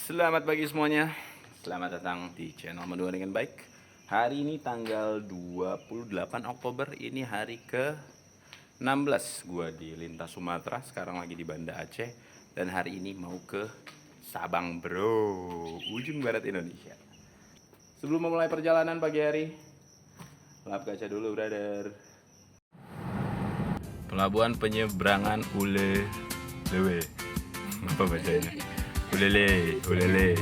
Selamat pagi semuanya. Selamat datang di channel Menua Dengan Baik. Hari ini tanggal 28 Oktober. Ini hari ke-16 gua di Lintas Sumatera. Sekarang lagi di Banda Aceh. Dan hari ini mau ke Sabang, bro, ujung barat Indonesia. Sebelum memulai perjalanan pagi hari, lap kaca dulu, brother. Pelabuhan penyeberangan Ulelewe. Apa bacanya? Ulele.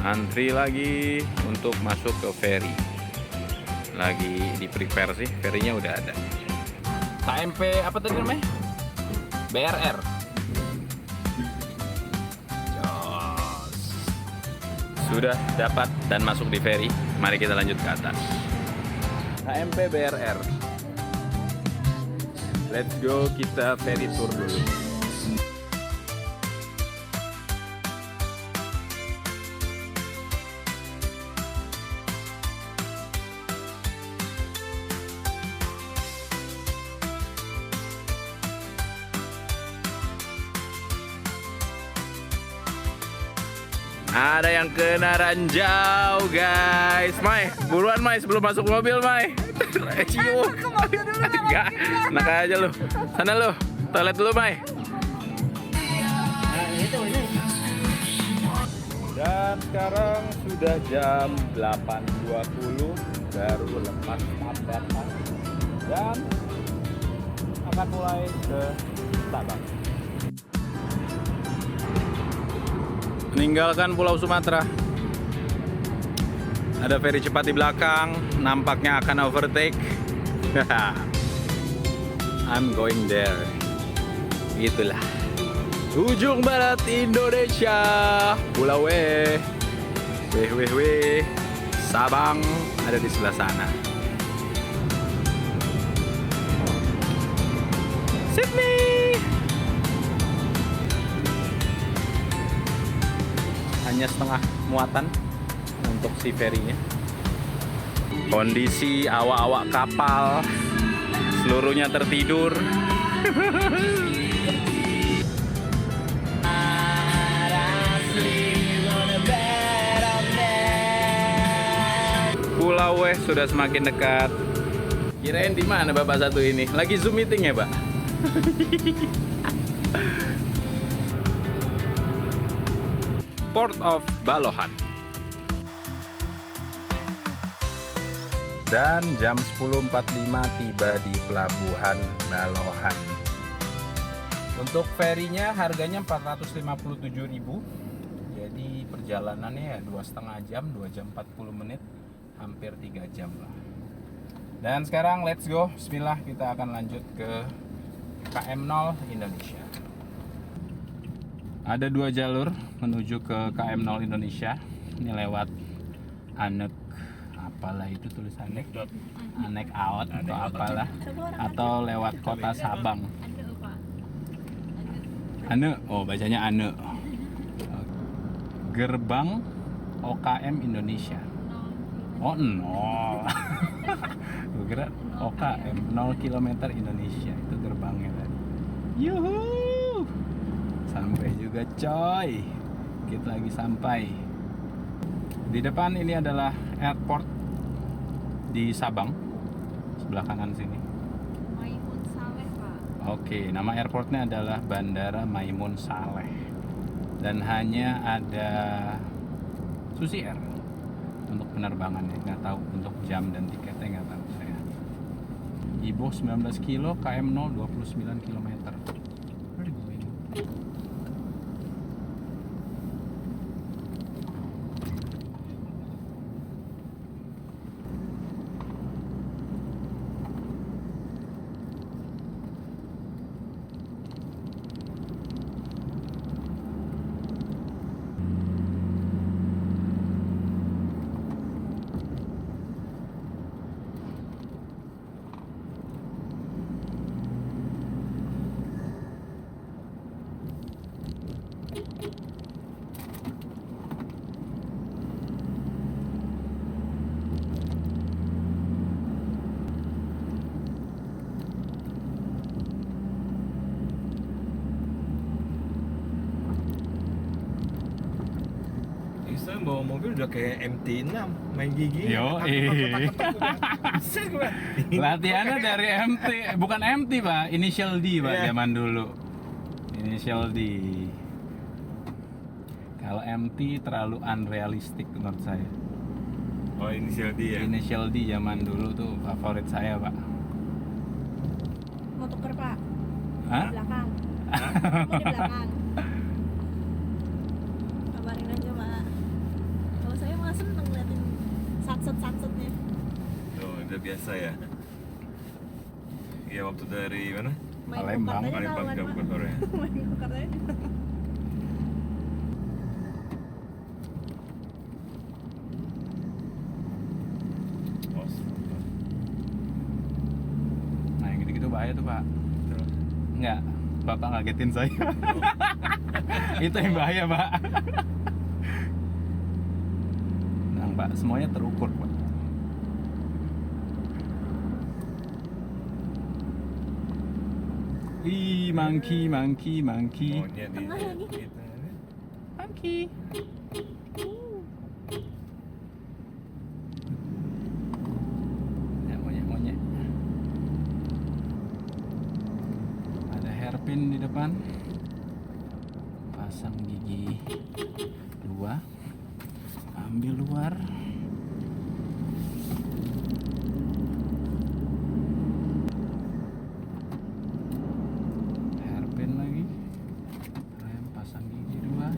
Antri lagi untuk masuk ke ferry. Lagi di prepare sih, ferrynya udah ada. KMP apa tadi namanya? BRR. Jos. Sudah dapat dan masuk di ferry. Mari kita lanjut ke atas. KMP BRR. Let's go, kita ferry tour dulu. Ada yang kena ranjau, guys. Mai, buruan Mai sebelum masuk mobil, Mai. Cium. Enggak, enak aja lu. Sana lu, toilet dulu, Mai. Dan sekarang sudah jam 8.20, baru lepas tambatan. Dan akan mulai ke Sabang. Meninggalkan Pulau Sumatera. Ada ferry cepat di belakang, nampaknya akan overtake. I'm going there. Itulah ujung barat Indonesia. Pulau Sabang ada di sebelah sana. Sydney. Hanya setengah muatan untuk si ferinya. Kondisi awak-awak kapal seluruhnya tertidur. Pulau Weh sudah semakin dekat. Kirain di mana Bapak satu ini? Lagi Zoom meeting ya, Pak? Port of Balohan. Dan jam 10.45 tiba di Pelabuhan Balohan. Untuk ferinya harganya 457.000. Jadi perjalanannya ya 2,5 jam, 2 jam 40 menit, hampir 3 jam lah. Dan sekarang let's go. Bismillah, kita akan lanjut ke KM0 Indonesia. Ada 2 jalur menuju ke KM0 Indonesia. Ini lewat Anek, apalah itu tulisannya, Anek Out atau apalah, atau lewat kota Sabang. Ane, oh bacanya Ane. Gerbang OKM Indonesia. Oh 0. Gue kira OKM 0 km Indonesia itu gerbangnya tadi. Yuhu. Sampai juga coy. Kita lagi sampai. Di depan ini adalah airport di Sabang. Sebelah kanan sini. Maimun Saleh, Pak. Oke, nama airportnya adalah Bandara Maimun Saleh. Dan hanya ada Susi Air untuk penerbangannya. Nggak tahu untuk jam dan tiketnya, nggak tahu saya. Ibo 19 kilo, KM0 29 km. bisa bawa mobil udah kayak MT6 main gigi. Yo, Bisa gue. latihannya dari MT, bukan MT pak, initial D pak, Iya. zaman dulu. Initial D. Kalau MT terlalu unrealistic menurut saya. Oh, inisial D ya. Initial D zaman dulu tuh favorit saya pak. Mau tuker pak? Hah? Di belakang. Mau di belakang. Kabarin aja pak. Kalau saya malah seneng liatin satset-satsetnya. Tuh, udah biasa ya. Iya, waktu dari mana? Main Palembang, go-kart aja Palembang tahu ke kan, Pak? Bogor ya. Main go-kart aja. Oh, Nah yang gitu-gitu bahaya tuh pak. betul. Enggak, bapak ngagetin saya. Itu yang bahaya pak. Nah pak, semuanya terukur pak. Ih, monkey. Maunya di Tengah lagi. gitu. Monkey. Ya, monyet. Ada hairpin di depan. Pasang gigi 2. Ambil luar. Hairpin lagi. Rem, pasang gigi 2.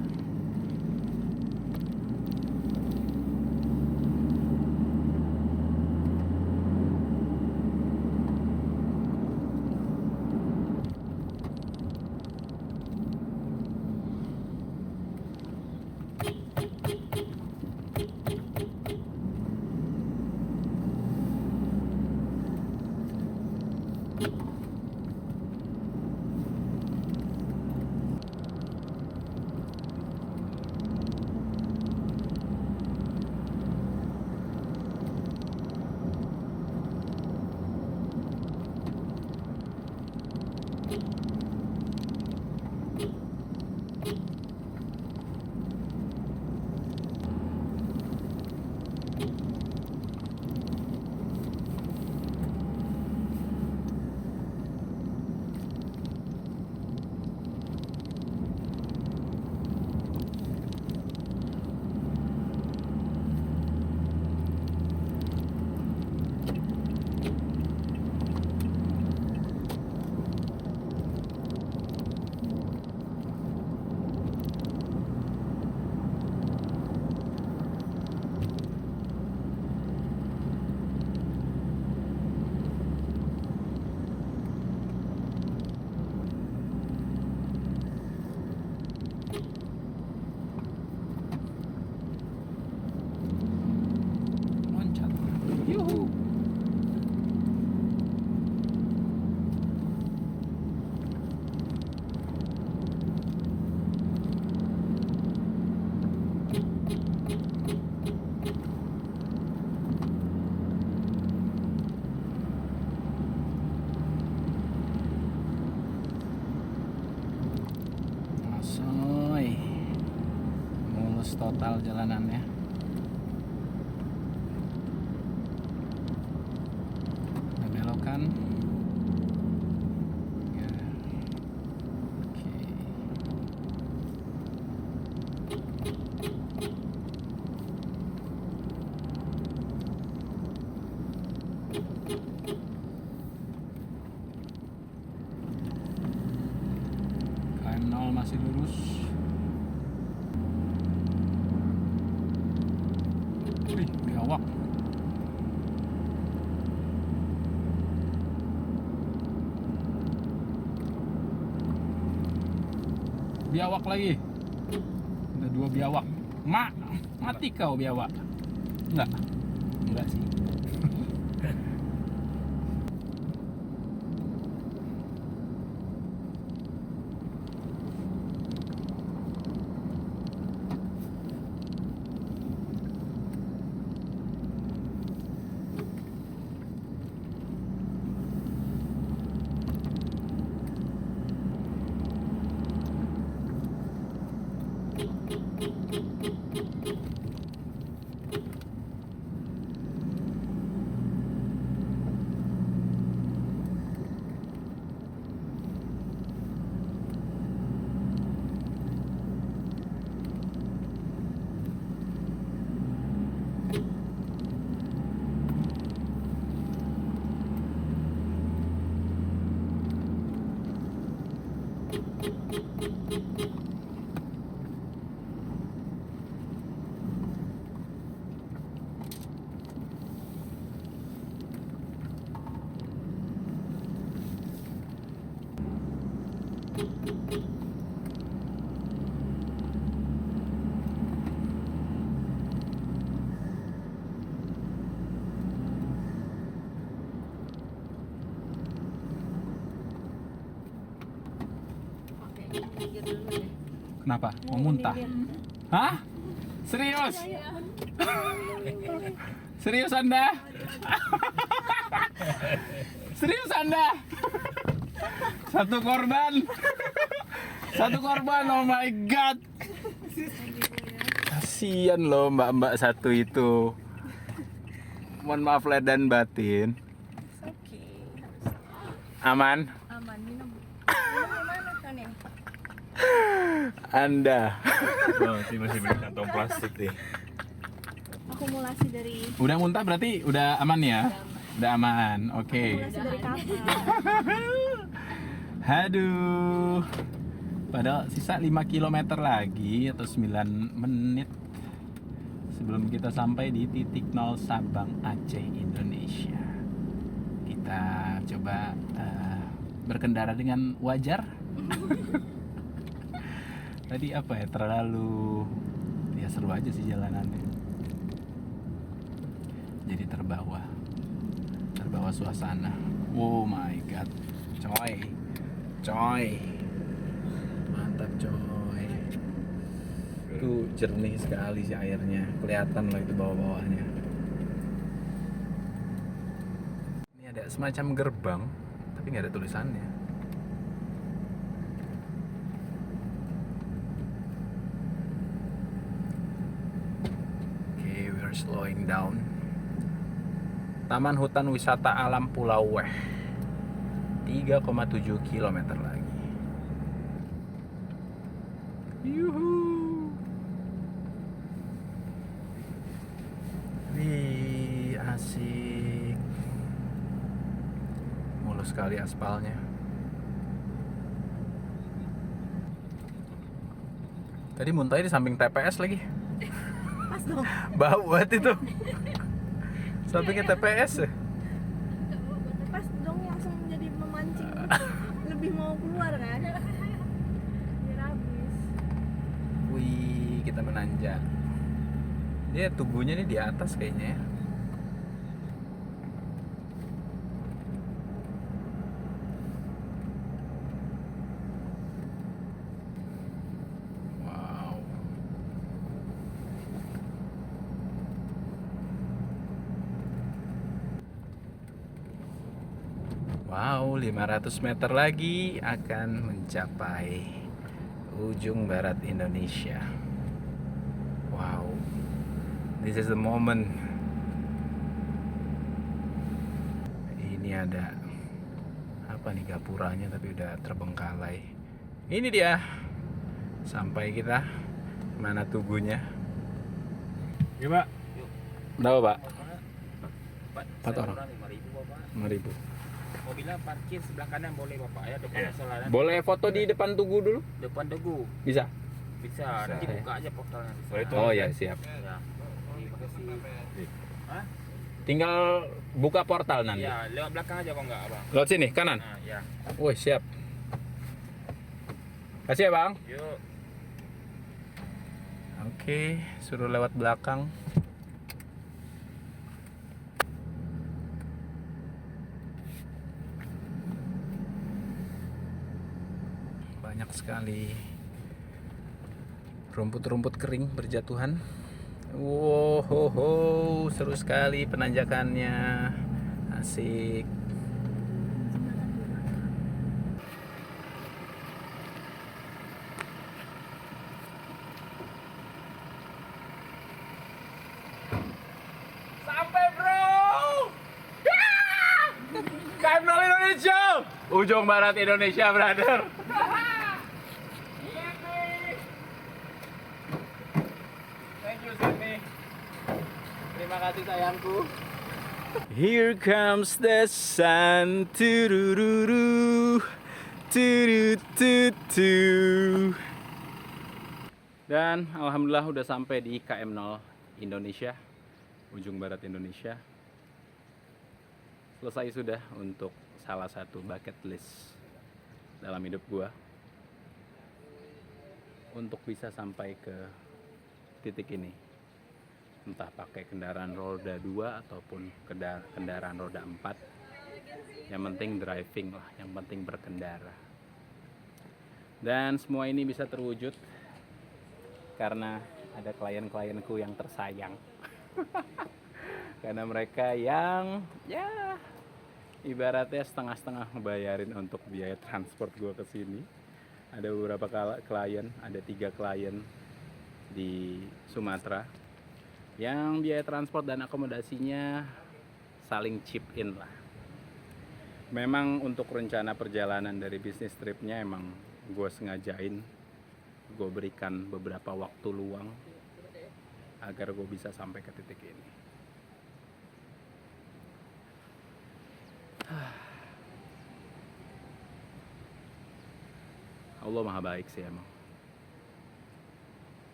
Loncat. Yuhu. Asoy. Mulus total jalanannya. Ada belokan. Ya. Oke. KM0 masih lurus. Wih, biawak. Biawak lagi. Ada 2 biawak. Mati kau biawak. Enggak sih. Kenapa? Mau muntah? Hah? Serius? Serius Anda? Serius Anda? Satu korban. Satu korban, oh my god. Kasian loh mbak-mbak satu itu. Mohon maaf lahir dan batin. Oke. Aman? Aman, minum. Minum gimana kan ya? Anda. Oh, masih beli kantong plastik nih. Akumulasi dari Udah muntah berarti udah aman ya? Udah aman, oke. akumulasi dari kapal. Aduh. Padahal sisa 5 km lagi atau 9 menit sebelum kita sampai di titik 0 Sabang, Aceh, Indonesia. Kita coba berkendara dengan wajar. Tadi apa ya, terlalu ya seru aja sih jalanannya. Jadi terbawa suasana. Oh my god, coy, mantap coy. Itu jernih sekali sih airnya, kelihatan loh itu bawah-bawahnya. Ini ada semacam gerbang, tapi nggak ada tulisannya. Okay, we are slowing down. Taman Hutan Wisata Alam Pulau Weh, 3,7 km lagi. Yuhu. Wih, asik. Mulus sekali aspalnya. Tadi muntahnya di samping TPS lagi. Pas dong. Bau banget itu. Sampingnya TPS ya. Pas dong langsung jadi memancing. Lebih mau keluar kan? Biar habis. Wih, kita menanjak. Dia tubuhnya nih di atas kayaknya ya. Wow. Wow, 500 meter lagi akan mencapai ujung barat Indonesia. Wow. This is the moment. Ini ada apa nih, gapuranya tapi udah terbengkalai. Ini dia. Sampai kita. Mana tubuhnya? Ya, Pak. Berapa, Pak? 4 orang. 5.000. 5.000 Bapak. Mobilnya parkir sebelah kanan boleh Bapak ya, depan Iya. restoran. Boleh foto di depan tugu dulu? Depan Teguh. Bisa? Bisa, nanti buka aja portalnya di sana. Boleh tuh. Oh ya, siap. Ya. Terima kasih. Hah? Tinggal buka portal nanti. Ya, lewat belakang aja kok enggak, Abang. Lewat sini, kanan. Nah, ya. Woi, siap. Kasih ya, Bang. Yuk. Oke, suruh lewat belakang. Banyak sekali rumput-rumput kering berjatuhan. Wow, ho, ho, seru sekali penanjakannya. Asik. Sampai, bro. KM0 Indonesia. Ujung barat Indonesia, brother. Thank you, Sydney. Terima kasih sayangku. Here comes the sun. Turururu. Turututu. Dan alhamdulillah udah sampai di KM0 Indonesia, ujung barat Indonesia. Selesai sudah untuk salah satu bucket list dalam hidup gua, untuk bisa sampai ke titik ini, entah pakai kendaraan roda 2 ataupun kendaraan roda 4. Yang penting driving lah, yang penting berkendara. Dan semua ini bisa terwujud karena ada klien-klienku yang tersayang. Karena mereka yang ya ibaratnya setengah-setengah ngebayarin untuk biaya transport gue ke sini. Ada beberapa klien, ada 3 klien di Sumatera yang biaya transport dan akomodasinya saling chip in lah. Memang untuk rencana perjalanan dari bisnis tripnya emang gue sengajain, gue berikan beberapa waktu luang agar gue bisa sampai ke titik ini. Allah maha baik sih emang.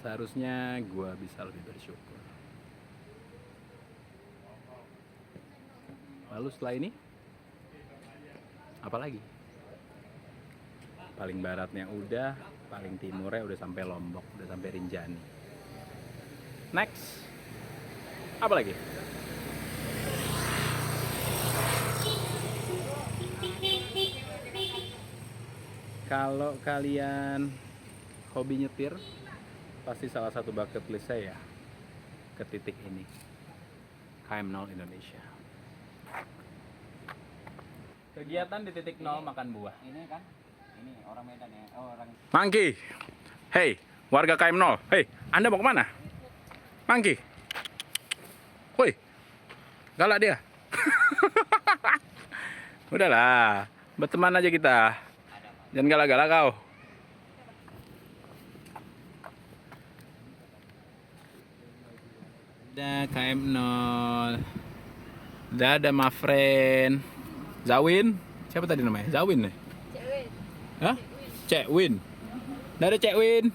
Seharusnya gue bisa lebih bersyukur. Lalu setelah ini apa lagi? Paling baratnya udah, paling timurnya udah sampai Lombok, udah sampai Rinjani. Next, apa lagi? Kalau kalian hobi nyetir, pasti salah satu bucket list saya ke titik ini, KM0 Indonesia. Kegiatan di titik 0 makan buah. Ini kan, ini orang Medan ya, oh, orang. Mangki, hey warga KM0, hey Anda mau kemana? Mangki, woi, galak dia. Udahlah, berteman aja kita. Jangan galak-galak kau. Ada KM0. Ada my friend. Zawin. Siapa tadi namanya? Zawin nih. Cewek. Hah? Cek Win. Ada Cek Win.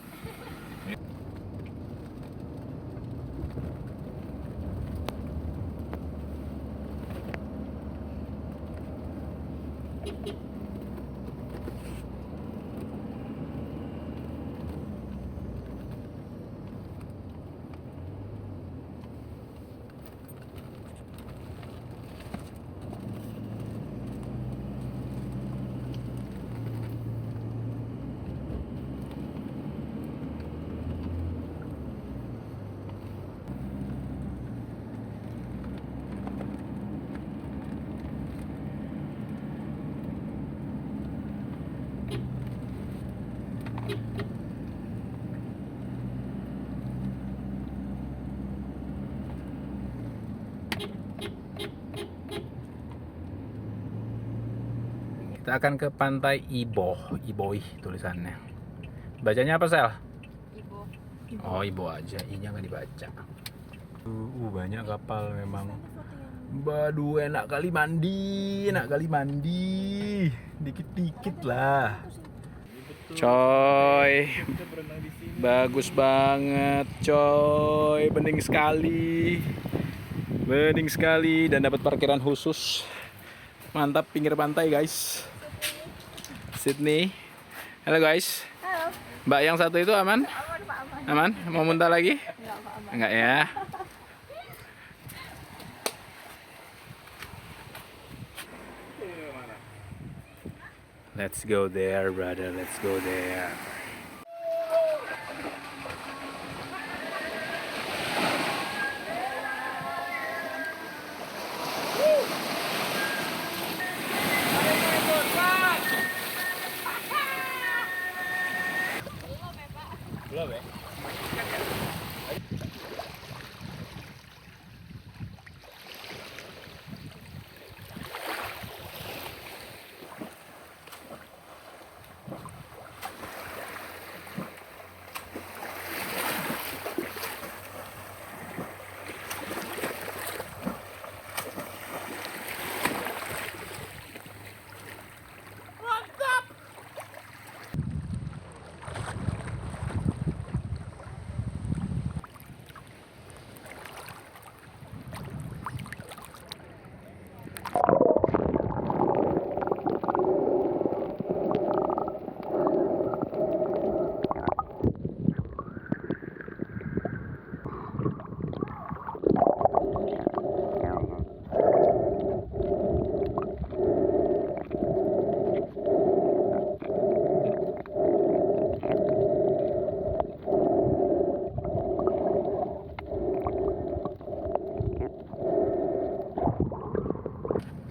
Kita akan ke pantai Iboi tulisannya. Bacanya apa, Sel? Ibu. Oh, Ibo aja, I-nya nggak dibaca. Banyak kapal memang. Waduh, enak kali mandi, dikit-dikit lah. Coy, bagus banget, coy, bening sekali, dan dapat parkiran khusus. Mantap, pinggir pantai guys. Sydney. Halo guys. Halo. Mbak yang satu itu aman? Aman, Pak, aman. Aman? Mau muntah lagi? Enggak, Pak, aman. Enggak ya? Let's go there, brother. Let's go there. Belum ya?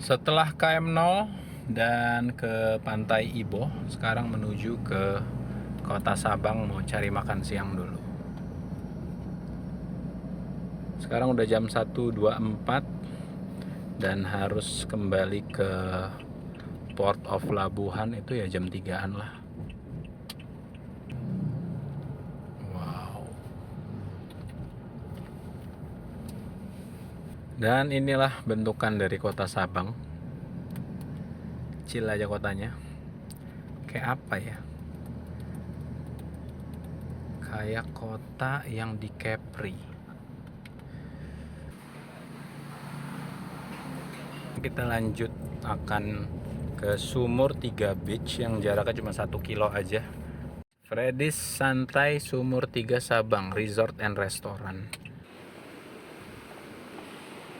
Setelah KM 0 dan ke Pantai Ibo, sekarang menuju ke Kota Sabang mau cari makan siang dulu. Sekarang udah jam 1.24 dan harus kembali ke Port of Labuhan itu ya jam 3-an lah. Wow. Dan inilah bentukan dari Kota Sabang. Kecil aja kotanya. Kayak apa ya? Kayak kota yang di Kepri. Kita lanjut akan ke Sumur 3 Beach yang jaraknya cuma 1 kilo aja. Freddy's Santai Sumur 3 Sabang Resort and Restaurant.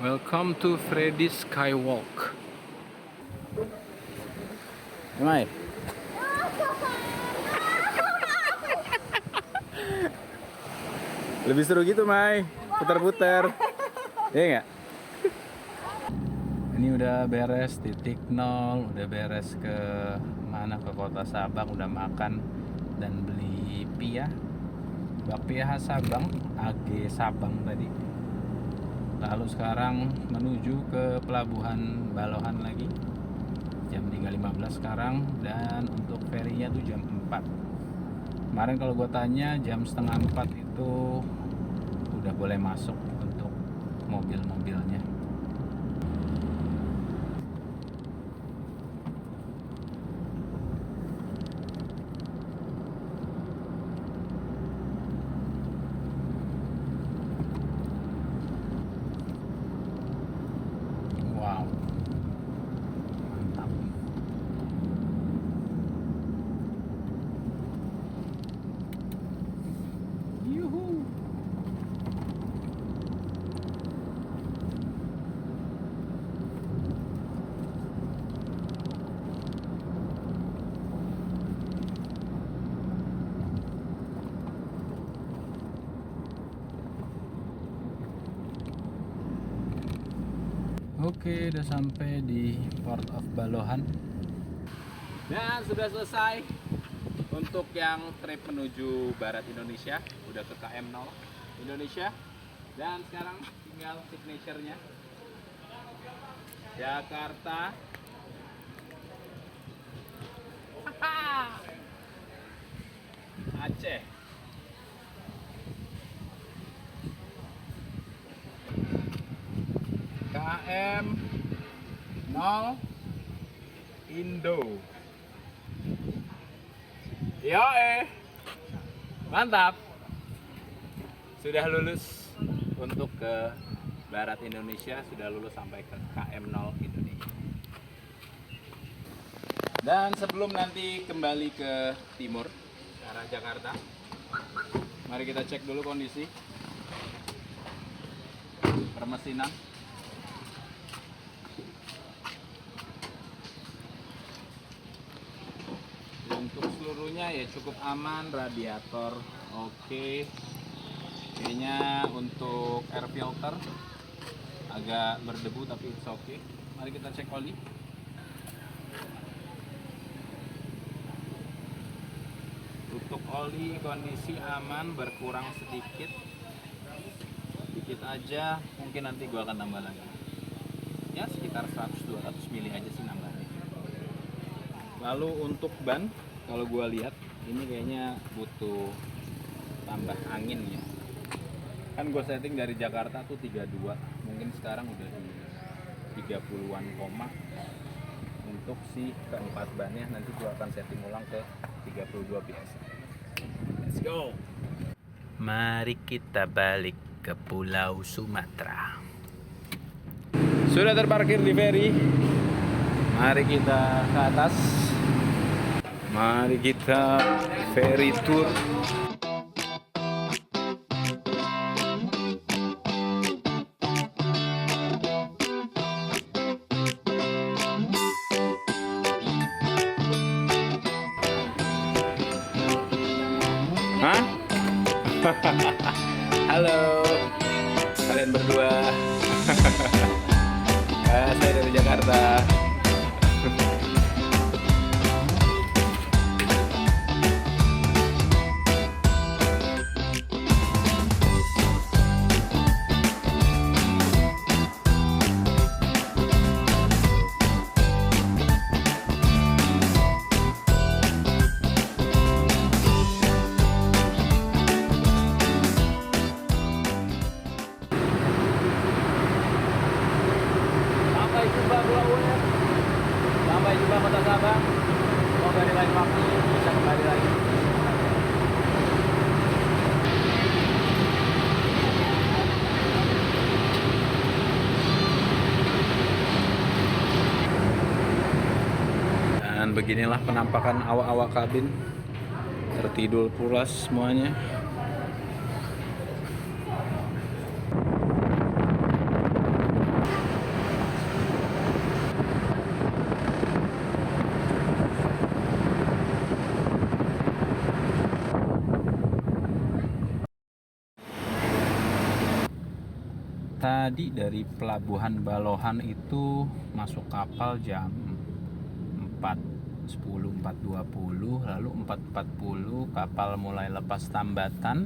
Welcome to Freddy's Skywalk. Mai. Lebih seru gitu, Mai. Putar-putar. Iya nggak? Ini udah beres titik 0, udah beres ke mana, ke Kota Sabang, udah makan dan beli pia. Bakpia khas Sabang, AG Sabang tadi. Lalu sekarang menuju ke Pelabuhan Balohan lagi. Jam 3.15 sekarang, dan untuk ferinya tuh jam 4. Kemarin kalau gue tanya jam setengah 4 itu udah boleh masuk untuk mobil-mobilnya. Wow, mantap. Yuhu. Oke, udah sampai di Port of Balohan. Dan sudah selesai untuk yang trip menuju barat Indonesia. Udah ke KM 0 Indonesia. Dan sekarang tinggal signature-nya. Jakarta. Aceh. KM 0 Indo. Yo mantap. Sudah lulus untuk ke barat Indonesia, sudah lulus sampai ke KM 0 Indonesia. Dan sebelum nanti kembali ke timur ke arah Jakarta, mari kita cek dulu kondisi permesinan. Untuk seluruhnya ya cukup aman, radiator oke. Kayaknya untuk air filter agak berdebu tapi it's okay. Mari kita cek oli. Untuk oli kondisi aman, berkurang sedikit aja, mungkin nanti gua akan tambah lagi ya, sekitar 100-200 mili aja sih nambahnya. Lalu untuk ban, kalau gua lihat ini kayaknya butuh tambah angin ya. Kan gue setting dari Jakarta tuh 32, mungkin sekarang udah di 30-an koma. Untuk si keempat bannya nanti gue akan setting ulang ke 32 biasa. Let's go. Mari kita balik ke Pulau Sumatera. Sudah terparkir di ferry. Mari kita ke atas. Mari kita ferry tour. Hah? Halo, kalian berdua. Saya dari Jakarta. Sampai jumpa Pulau Unyek. Sampai jumpa Kota Sabang. Semoga di lain waktu bisa kembali lagi. Dan beginilah penampakan awak-awak kabin. Tertidur pulas semuanya. Tadi dari pelabuhan Balohan itu masuk kapal jam 4.10, 4.20, lalu 4.40 kapal mulai lepas tambatan,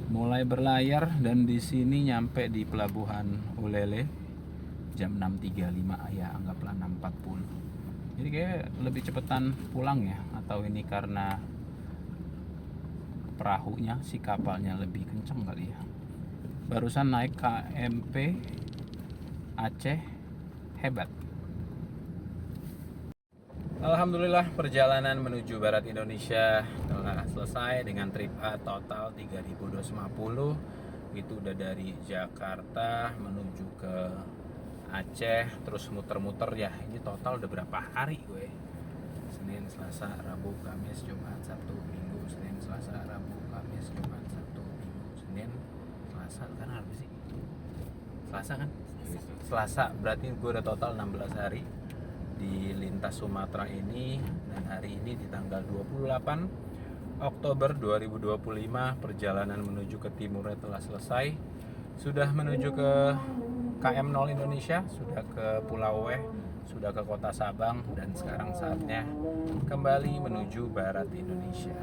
mulai berlayar, dan di sini nyampe di pelabuhan Ulele jam 6.35 ya, anggaplah 6.40. Jadi kayak lebih cepetan pulang ya, atau ini karena perahunya, si kapalnya lebih kenceng kali ya. Barusan naik KMP Aceh hebat. Alhamdulillah perjalanan menuju barat Indonesia telah selesai dengan trip A total 3.250. Itu udah dari Jakarta menuju ke Aceh, terus muter-muter ya. Ini total udah berapa hari gue? Senin, Selasa, Rabu, Kamis, Jumat, Sabtu, Minggu. Senin, Selasa, Rabu, Kamis, Jumat, Sabtu, Minggu. Senin, Selasa kan apa sih? Selasa kan? Selasa, berarti gue udah total 16 hari di lintas Sumatera ini. Dan hari ini di tanggal 28 Oktober 2025 perjalanan menuju ke timurnya telah selesai. Sudah menuju ke KM0 Indonesia, sudah ke Pulau Weh, sudah ke Kota Sabang, dan sekarang saatnya kembali menuju barat Indonesia.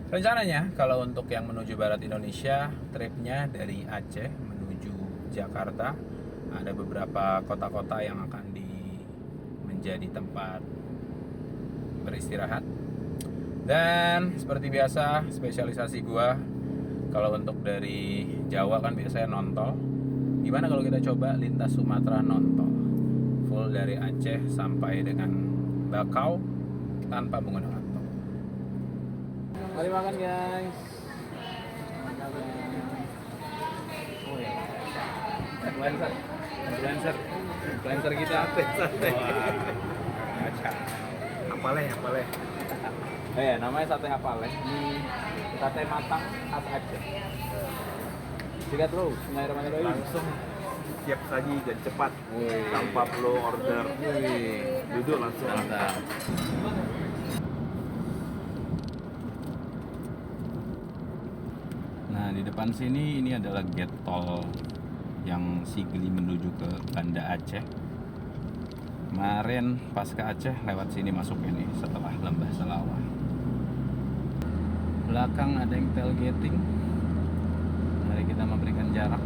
Rencananya kalau untuk yang menuju barat Indonesia, tripnya dari Aceh menuju Jakarta, ada beberapa kota-kota yang akan menjadi tempat beristirahat. Dan seperti biasa spesialisasi gua, kalau untuk dari Jawa kan biasanya nontol. Gimana kalau kita coba lintas Sumatera nontol, full dari Aceh sampai dengan Bakau tanpa menggunakan tol. Mari makan guys. Oh ya, influencer kita sate. Apaleh. Oh ya, namanya sate apaleh. Ini sate matang khas Aceh. Sikat bro, Bismillahirrahmanirrahim. Langsung siap saji dan cepat. Wih. Tanpa perlu order. Wih. Duduk langsung. Mantap. Nah, di depan sini ini adalah gate tol yang Sigli menuju ke Banda Aceh. Kemarin pas ke Aceh lewat sini masuk ini setelah Lembah Selawah. Belakang ada yang tailgating. Mari kita memberikan jarak.